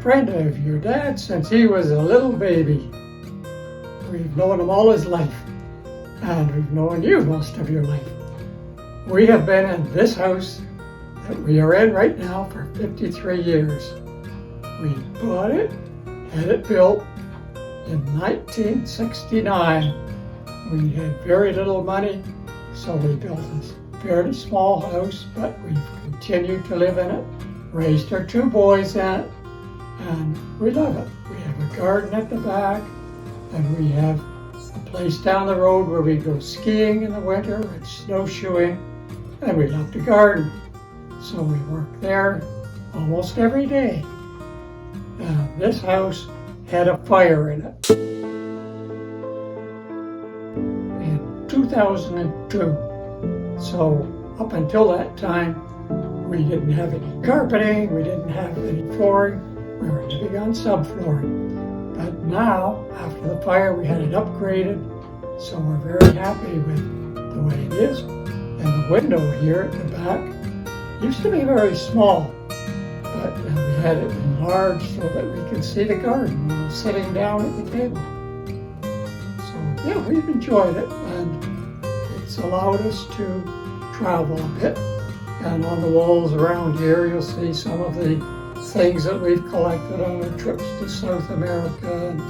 friend of your dad since he was a little baby. We've known him all his life, and we've known you most of your life. We have been in this house that we are in right now for 53 years. We bought it, had it built in 1969. We had very little money, so we built this fairly small house, but we've continued to live in it, raised our 2 boys in it, and we love it. We have a garden at the back, and we have a place down the road where we go skiing in the winter and snowshoeing, and we love to garden. So we work there almost every day. This house had a fire in it in 2002. So up until that time, we didn't have any carpeting, we didn't have any flooring, we were living on subflooring. But now, after the fire, we had it upgraded, so we're very happy with the way it is. And the window here at the back used to be very small, but we had it enlarged so that we could see the garden when we're sitting down at the table. So yeah, we've enjoyed it, and it's allowed us to travel a bit. And on the walls around here, you'll see some of the things that we've collected on our trips to South America and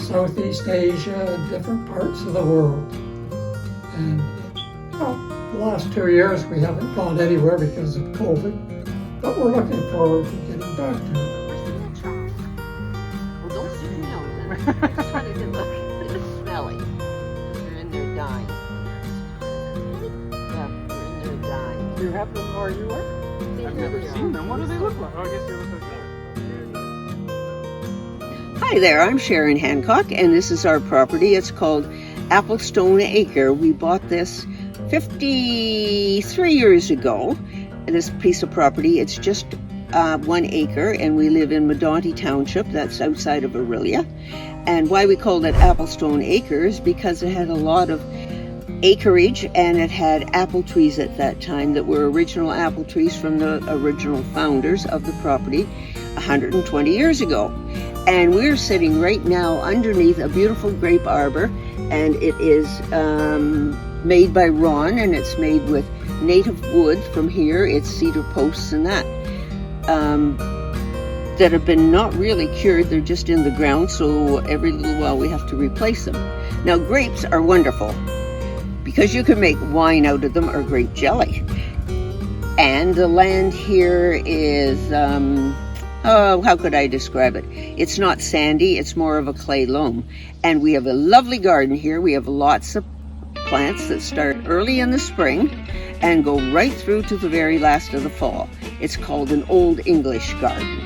Southeast Asia and different parts of the world. And the last 2 years we haven't gone anywhere because of COVID, but we're looking forward to getting back to it. Well, don't smell them. I just wanted to look. It's smelly. They're in there dying. Yeah, they're in there dying. Do you have them where you are? I've never seen them. What do they look like? Oh, I guess they look like that. Hi there, I'm Sharon Hancock, and this is our property. It's called Applestone Acre. We bought this 53 years ago. This piece of property, it's just 1 acre, and we live in Medonte Township. That's outside of Orillia. And why we called it Applestone Acres, because it had a lot of acreage, and it had apple trees at that time that were original apple trees from the original founders of the property 120 years ago. And we're sitting right now underneath a beautiful grape arbor, and it is made by Ron, and it's made with native wood from here. It's cedar posts and that have been not really cured. They're just in the ground, so every little while we have to replace them. Now, grapes are wonderful because you can make wine out of them or grape jelly. And the land here is, how could I describe it? It's not sandy, it's more of a clay loam. And we have a lovely garden here. We have lots of plants that start early in the spring and go right through to the very last of the fall. It's called an Old English garden.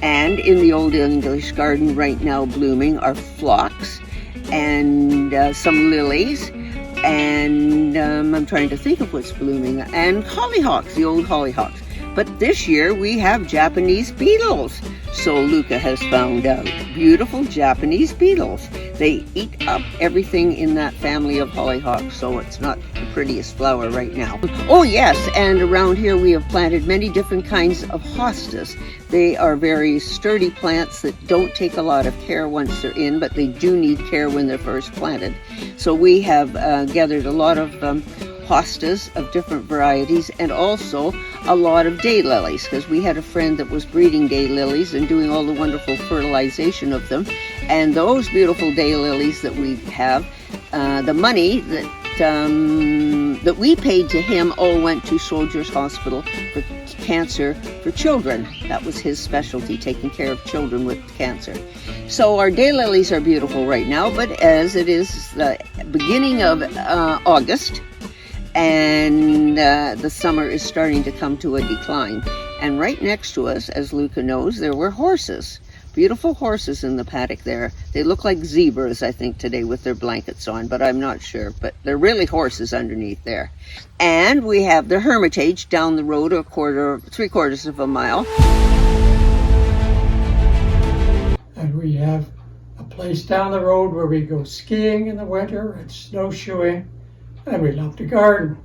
And in the Old English garden right now blooming are phlox and some lilies, and I'm trying to think of what's blooming, and hollyhocks, the old hollyhocks. But this year we have Japanese beetles. So Luca has found out beautiful Japanese beetles. They eat up everything in that family of hollyhocks, so it's not the prettiest flower right now. Oh yes, and around here we have planted many different kinds of hostas. They are very sturdy plants that don't take a lot of care once they're in, but they do need care when they're first planted. So we have gathered a lot of hostas of different varieties, and also a lot of daylilies, because we had a friend that was breeding daylilies and doing all the wonderful fertilization of them. And those beautiful daylilies that we have, the money that we paid to him all went to Soldiers Hospital for cancer for children. That was his specialty, taking care of children with cancer. So our daylilies are beautiful right now, but as it is the beginning of August, and the summer is starting to come to a decline. And right next to us, as Luca knows, there were horses. Beautiful horses in the paddock there. They look like zebras, I think, today with their blankets on, but I'm not sure. But they're really horses underneath there. And we have the Hermitage down the road, 3/4 of a mile. And we have a place down the road where we go skiing in the winter and snowshoeing. And we love to garden.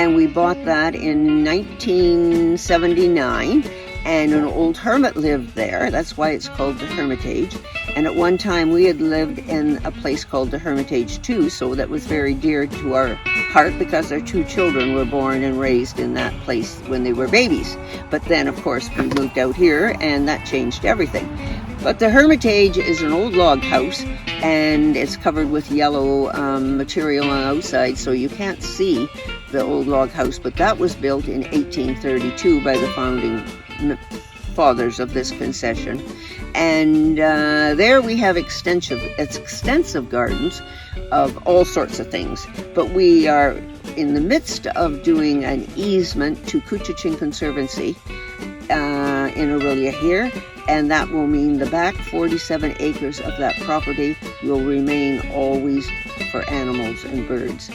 and we bought that in 1979, and an old hermit lived there. That's why it's called the Hermitage. And at one time we had lived in a place called the Hermitage too, so that was very dear to our heart because our 2 children were born and raised in that place when they were babies. But then of course we moved out here and that changed everything. But the Hermitage is an old log house, and it's covered with yellow material on the outside, so you can't see the old log house. But that was built in 1832 by the founding fathers of this concession. And there we have extensive gardens of all sorts of things. But we are in the midst of doing an easement to Couchiching Conservancy in Orillia here, and that will mean the back 47 acres of that property will remain always for animals and birds.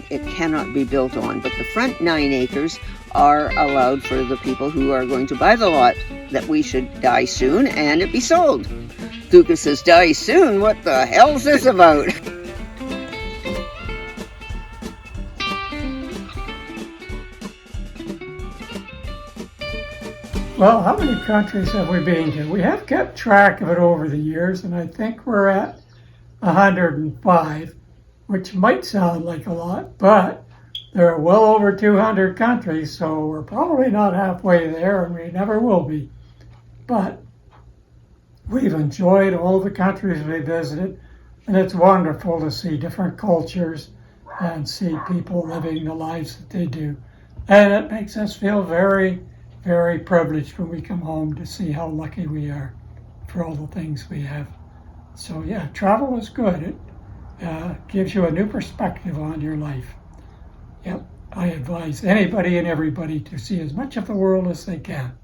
It cannot be built on, but the front 9 acres are allowed for the people who are going to buy the lot, that we should die soon and it be sold. Thuka says, die soon? What the hell's this about? Well, how many countries have we been to? We have kept track of it over the years, and I think we're at 105, which might sound like a lot, but there are well over 200 countries, so we're probably not halfway there, and we never will be. But we've enjoyed all the countries we visited, and it's wonderful to see different cultures and see people living the lives that they do. And it makes us feel very, very privileged when we come home to see how lucky we are for all the things we have. So yeah, travel is good. It gives you a new perspective on your life. Yep, I advise anybody and everybody to see as much of the world as they can.